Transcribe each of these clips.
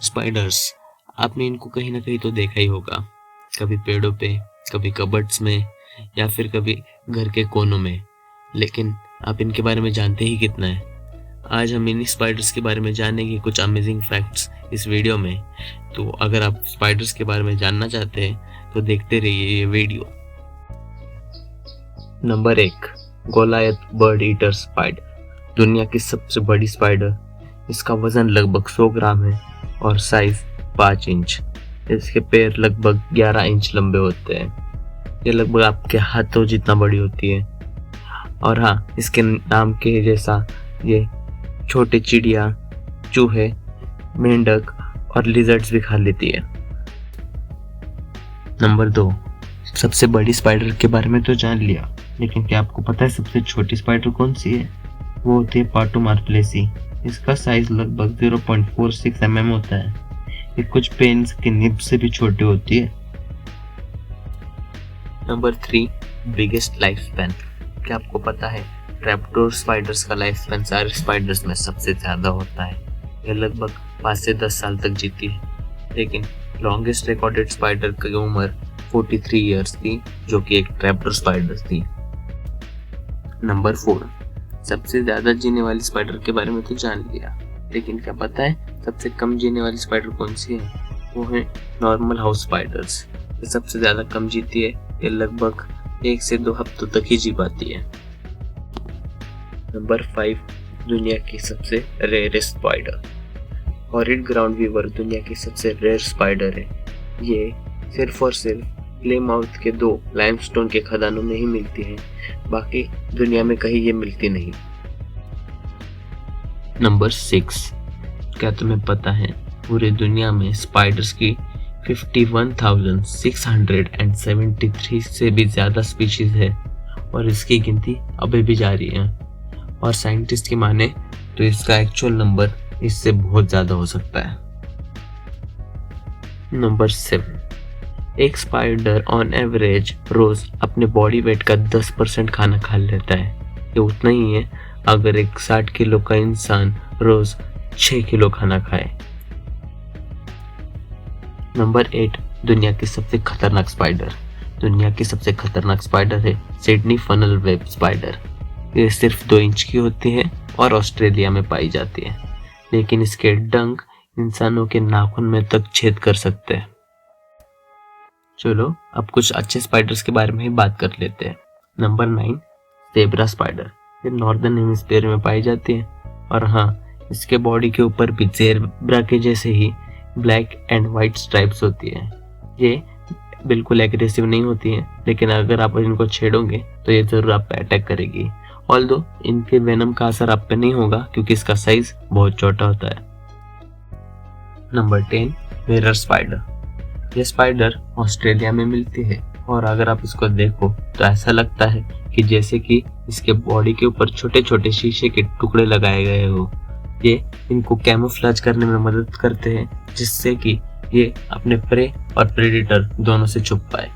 Spiders, आपने इनको कहीं ना कहीं तो देखा ही होगा, कभी पेड़ों पे, कभी कबर्ड्स में, या फिर कभी घर के कोनों में। लेकिन आप इनके बारे में जानते ही कितना है। आज हम इन्हीं स्पाइडर्स के बारे में जानेंगे कुछ अमेजिंग फैक्ट्स इस वीडियो में। तो अगर आप स्पाइडर्स के बारे में जानना चाहते हैं तो देखते रहिए ये video. Number 1, Goliath bird eater spider, दुनिया की सबसे बड़ी स्पाइडर। इसका वजन लगभग 100 ग्राम है और साइज 5 इंच। इसके पैर लगभग 11 इंच लंबे होते हैं। ये लगभग आपके हाथों जितना बड़ी होती है। और हाँ, इसके नाम के जैसा ये छोटे चिड़िया, चूहे, मेंढक और लिजर्ड्स भी खा लेती है। नंबर 2, सबसे बड़ी स्पाइडर के बारे में तो जान लिया, लेकिन क्या आपको पता है सबसे छोटी स्पाइडर कौन सी है? वो होती है पाटो मार्फलेसी। इसका साइज लगभग 0.46 mm होता है। ये कुछ पेन्स के निब से भी छोटी होती है। Number 3, biggest life span. क्या आपको पता है ट्रैपडोर स्पाइडर्स का लाइफ स्पैन सारे स्पाइडर्स में सबसे ज्यादा होता है। यह लगभग 5 से 10 साल तक जीती है। लेकिन लॉन्गेस्ट रिकॉर्डेड स्पाइडर की उम्र 43 इयर्स थी, जो कि एक ट्रैपडोर स्पाइडर थी। नंबर 4, सबसे ज्यादा जीने वाली स्पाइडर के बारे में तो जान लिया, लेकिन क्या पता है सबसे कम जीने वाली स्पाइडर कौन सी है? वो है नॉर्मल हाउस स्पाइडर्स। ये सबसे ज्यादा कम जीती है। ये लगभग 1 से 2 हफ्तों तक ही जी पाती है। नंबर 5, दुनिया की सबसे rarest spider, horrid ground weaver दुनिया की सबसे रेयर स्पाइडर है। ये सिर्फ और सिर्फ प्लेमाउथ के 2 लाइमस्टोन के खदानों में ही मिलती है, बाकी दुनिया में कहीं ये मिलती नहीं। नंबर 6, क्या तुम्हें पता है पूरी दुनिया में स्पाइडर्स की 51,673 से भी ज्यादा स्पीशीज है और इसकी गिनती अभी भी जारी है। और साइंटिस्ट की माने तो इसका एक्चुअल नंबर इससे बहुत ज्यादा हो सकता है। नंबर 7, एक स्पाइडर ऑन एवरेज रोज अपने बॉडी वेट का 10% खाना खा लेता है। ये उतना ही है अगर एक 60 किलो का इंसान रोज 6 किलो खाना खाए। नंबर 8, दुनिया की सबसे खतरनाक स्पाइडर। दुनिया की सबसे खतरनाक स्पाइडर है सिडनी फनल वेब स्पाइडर। ये सिर्फ 2 इंच की होती है और ऑस्ट्रेलिया में पाई जाती है, लेकिन इसके डंक इंसानों के नाखून में तक छेद कर सकते हैं। चलो अब कुछ अच्छे स्पाइडर्स के बारे में ही बात कर लेते हैं। Number 9, zebra spider. ये नॉर्दर्न हेमिस्फीयर में पाई जाती है। और हाँ, इसके बॉडी के ऊपर भी ज़ेब्रा के जैसे ही ब्लैक एंड वाइट स्ट्राइप्स होती है। ये बिल्कुल एग्रेसिव नहीं होती है, लेकिन अगर आप इनको छेड़ोगे तो ये जरूर आप पे अटैक करेगी। ऑल्दो इनके वेनम का असर आप पे नहीं होगा क्योंकि इसका साइज बहुत छोटा होता है। Number 10, mirror spider. ये स्पाइडर ऑस्ट्रेलिया में मिलती है और अगर आप इसको देखो तो ऐसा लगता है कि जैसे कि इसके बॉडी के ऊपर छोटे छोटे शीशे के टुकड़े लगाए गए हो। ये इनको कैमोफ्लेज करने में मदद करते हैं, जिससे कि ये अपने प्रे और प्रेडेटर दोनों से छुप पाए।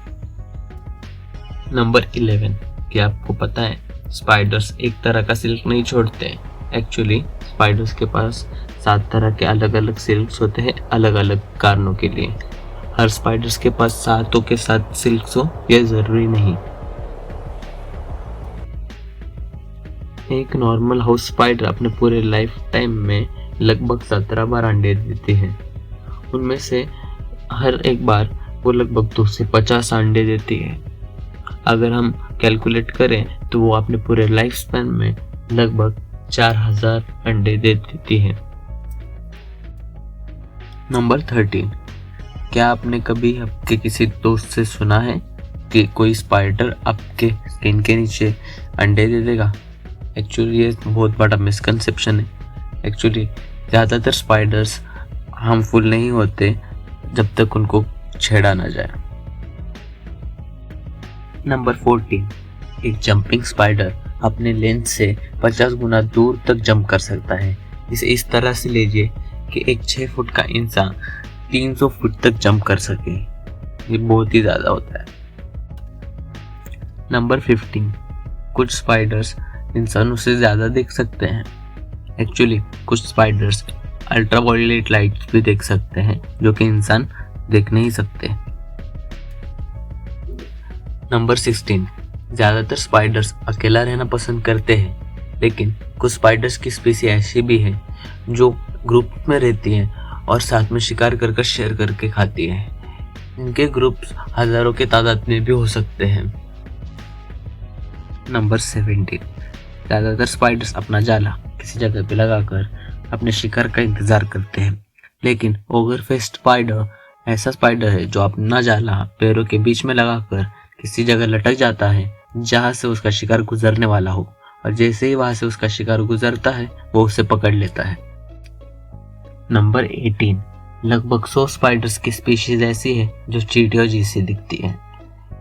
नंबर 11, क्या आपको पता है स्पाइडर्स एक तरह का सिल्क नहीं छोड़ते हैं। एक्चुअली स्पाइडर्स के पास 7 तरह के अलग अलग सिल्क्स होते हैं, अलग अलग कारणों के लिए। हर स्पाइडर्स के पास 7 के साथ सिल्क्स हो यह जरूरी नहीं। एक नॉर्मल हाउस स्पाइडर अपने पूरे लाइफ टाइम में लगभग 17 बार अंडे देती है। उनमें से हर एक बार वो लगभग 2 से 50 अंडे देती है। अगर हम कैलकुलेट करें तो वो अपने पूरे लाइफ स्पैन में लगभग 4000 अंडे दे देती है। नंबर 13, क्या आपने कभी आपके किसी दोस्त से सुना है कि कोई स्पाइडर आपके स्किन के नीचे अंडे दे देगा? एक्चुअली ये बहुत बड़ा मिसकंसेप्शन है। एक्चुअली ज़्यादातर स्पाइडर्स हार्मफुल नहीं होते जब तक उनको छेड़ा ना जाए। नंबर 14, एक जंपिंग स्पाइडर अपने लेंथ से 50 गुना दूर तक जंप कर सकता है। इसे इस तरह से लीजिए कि एक 6 फुट का इंसान 300 फुट तक जंप कर सके। ये बहुत ही ज़्यादा होता है। नंबर 15, कुछ स्पाइडर्स इंसानों से ज़्यादा देख सकते हैं। एक्चुअली कुछ स्पाइडर्स अल्ट्रावायलेट लाइट्स भी देख सकते हैं जो कि इंसान देख नहीं सकते। नंबर 16, ज्यादातर स्पाइडर्स अकेला रहना पसंद करते हैं, लेकिन कुछ स्पाइडर्स की स्पीसी ऐसी भी है जो ग्रुप में रहती हैं और साथ में शिकार कर शेयर करके खाती है। इनके ग्रुप्स हजारों के तादाद में भी हो सकते हैं। नंबर 17, ज्यादातर स्पाइडर्स अपना जाला किसी जगह पे लगाकर अपने शिकार का इंतजार करते हैं, लेकिन ओवरफेस्ड स्पाइडर ऐसा स्पाइडर है जो अपना जाला पैरों के बीच में लगाकर किसी जगह लटक जाता है जहां से उसका शिकार गुजरने वाला हो, और जैसे ही वहां से उसका शिकार गुजरता है वो उसे पकड़ लेता है। नंबर 18, लगभग 100 स्पाइडर्स की स्पीशीज ऐसी है जो चींटियों जैसी दिखती है।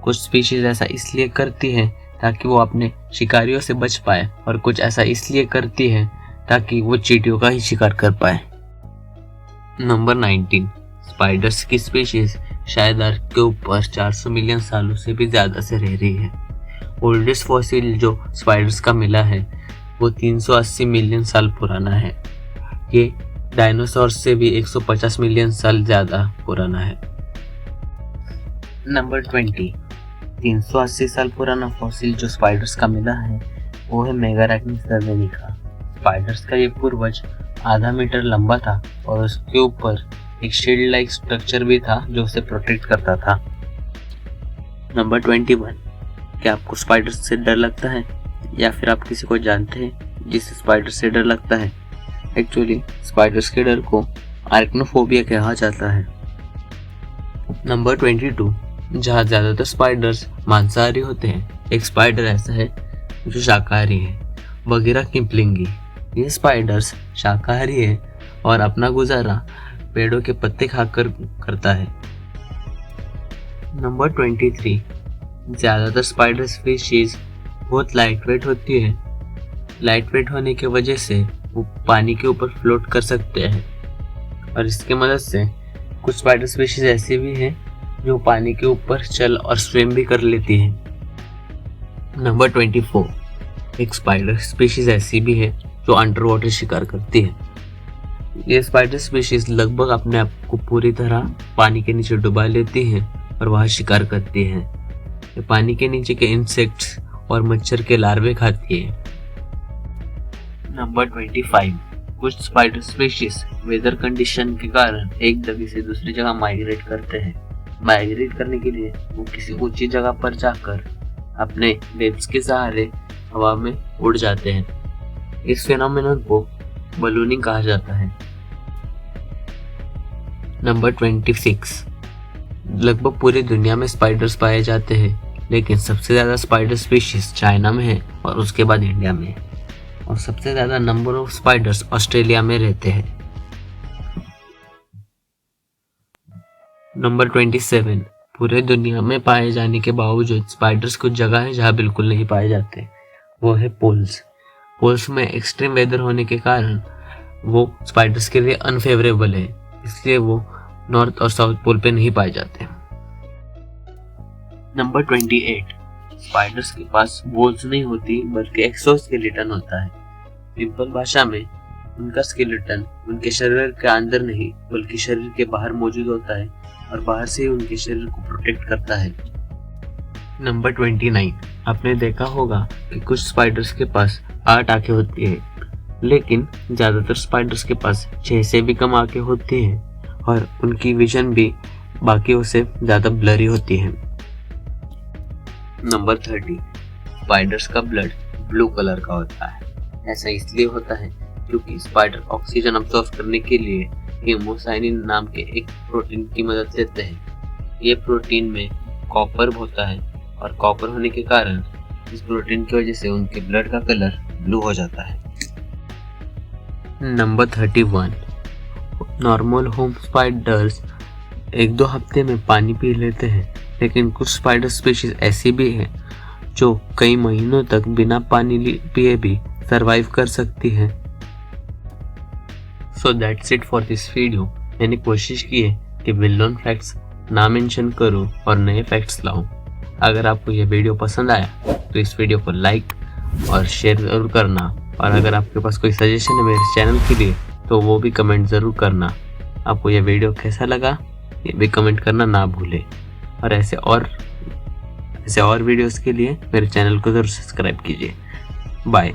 कुछ स्पीशीज ऐसा इसलिए करती है ताकि वो अपने शिकारियों से बच पाए, और कुछ ऐसा इसलिए करती है ताकि वो चींटियों का ही शिकार कर पाए। नंबर 19, स्पाइडर्स की स्पीशीज शायद अर्थ के ऊपर 400 मिलियन सालों से भी ज्यादा से रह रही है। ओल्डेस्ट फॉसिल जो स्पाइडर्स का मिला है वो 380 मिलियन साल पुराना है। ये डायनासोर से भी 150 मिलियन साल ज्यादा पुराना है। नंबर 20, 380 साल पुराना फॉसिल जो स्पाइडर्स का मिला है वो है मेगारेक्निस सर्वेनिका। स्पाइडर्स का ये पूर्वज आधा मीटर लंबा था और उसके ऊपर एक शील्ड लाइक स्ट्रक्चर भी था जो उसे प्रोटेक्ट करता था। नंबर 21, क्या आपको स्पाइडर से डर लगता है या फिर आप किसी को जानते हैं जिसे स्पाइडर से डर लगता है? एक्चुअली स्पाइडर्स के डर को आर्कनोफोबिया कहा जाता है। नंबर 22, जहाँ ज्यादातर स्पाइडर्स मांसाहारी होते हैं, एक स्पाइडर ऐसा है जो शाकाहारी है, बगीरा किपलिंगी। ये स्पाइडर्स शाकाहारी है और अपना गुजारा पेड़ों के पत्ते खाकर करता है। नंबर 23, ज्यादातर स्पाइडर स्पीशीज बहुत लाइटवेट होती है। लाइटवेट होने की वजह से वो पानी के ऊपर फ्लोट कर सकते हैं, और इसके मदद से कुछ स्पाइडर स्पीशीज ऐसी भी हैं जो पानी के ऊपर चल और स्विम भी कर लेती हैं। नंबर 24, एक स्पाइडर स्पीशीज ऐसी भी है जो अंडर वाटर शिकार करती है। ये स्पाइडर स्पीशीज लगभग अपने आप को पूरी तरह पानी के नीचे डुबा लेती हैं और वहां शिकार करती हैं। ये पानी के नीचे के इंसेक्ट्स और मच्छर के लार्वे खाती है। नंबर 25, कुछ स्पाइडर स्पीशीज वेदर कंडीशन के कारण एक जगह से दूसरी जगह माइग्रेट करते हैं। माइग्रेट करने के लिए वो किसी ऊंची जगह पर जाकर अपने वेब्स के सहारे हवा में उड़ जाते हैं। इस फेनोमेनन को बलूनिंग कहा जाता है। नंबर 26, लगभग पूरी दुनिया में स्पाइडर्स पाए जाते हैं, लेकिन सबसे ज्यादा स्पाइडर स्पीशीज चाइना में है और उसके बाद इंडिया में, और सबसे ज्यादा नंबर ऑफ स्पाइडर्स ऑस्ट्रेलिया में रहते हैं। नंबर 27, पूरे दुनिया में पाए जाने के बावजूद स्पाइडर्स कुछ जगह है जहाँ बिल्कुल नहीं पाए जाते, वो है पोल्स। पोल्स में एक्सट्रीम वेदर होने के कारण वो स्पाइडर्स के लिए अनफेवरेबल है, इसलिए वो नॉर्थ और साउथ पोल पे नहीं पाए जाते। नंबर 28, स्पाइडर्स के पास वॉल्स नहीं होती बल्कि एक्सोस्केलेटन होता है। सिंपल भाषा में उनका स्केलेटन उनके शरीर के अंदर नहीं बल्कि शरीर के बाहर मौजूद होता है और बाहर से ही उनके शरीर को प्रोटेक्ट करता है। नंबर 29, आपने देखा होगा कि कुछ स्पाइडर्स के पास 8 आंखें होती है, लेकिन ज्यादातर स्पाइडर्स के पास 6 से भी कम आंखें होती हैं और उनकी विजन भी बाकियों से ज्यादा ब्लरी होती है। नंबर 30, स्पाइडर्स का ब्लड ब्लू कलर का होता है। ऐसा इसलिए होता है क्योंकि स्पाइडर ऑक्सीजन अब्सॉर्ब करने के लिए हेमोसाइनिन नाम के एक प्रोटीन की मदद लेते हैं। ये प्रोटीन में कॉपर होता है और कॉपर होने के कारण इस प्रोटीन की वजह से उनके ब्लड का कलर ब्लू हो जाता है। नंबर 31, नॉर्मल होम स्पाइडर्स 1-2 हफ्ते में पानी पी लेते हैं, लेकिन कुछ स्पाइडर स्पीशीज ऐसी भी हैं जो कई महीनों तक बिना पानी पिए भी सरवाइव कर सकती है। So that's it for this video. मैंने कोशिश की है कि वेल नोन फैक्ट्स ना मेंशन करूं और नए फैक्ट्स लाऊं। अगर आपको यह वीडियो पसंद आया तो इस वीडियो को लाइक और शेयर जरूर करना, और अगर आपके पास कोई सजेशन है मेरे चैनल के लिए तो वो भी कमेंट ज़रूर करना। आपको ये वीडियो कैसा लगा ये भी कमेंट करना ना भूले। और ऐसे और वीडियोस के लिए मेरे चैनल को ज़रूर सब्सक्राइब कीजिए। बाय।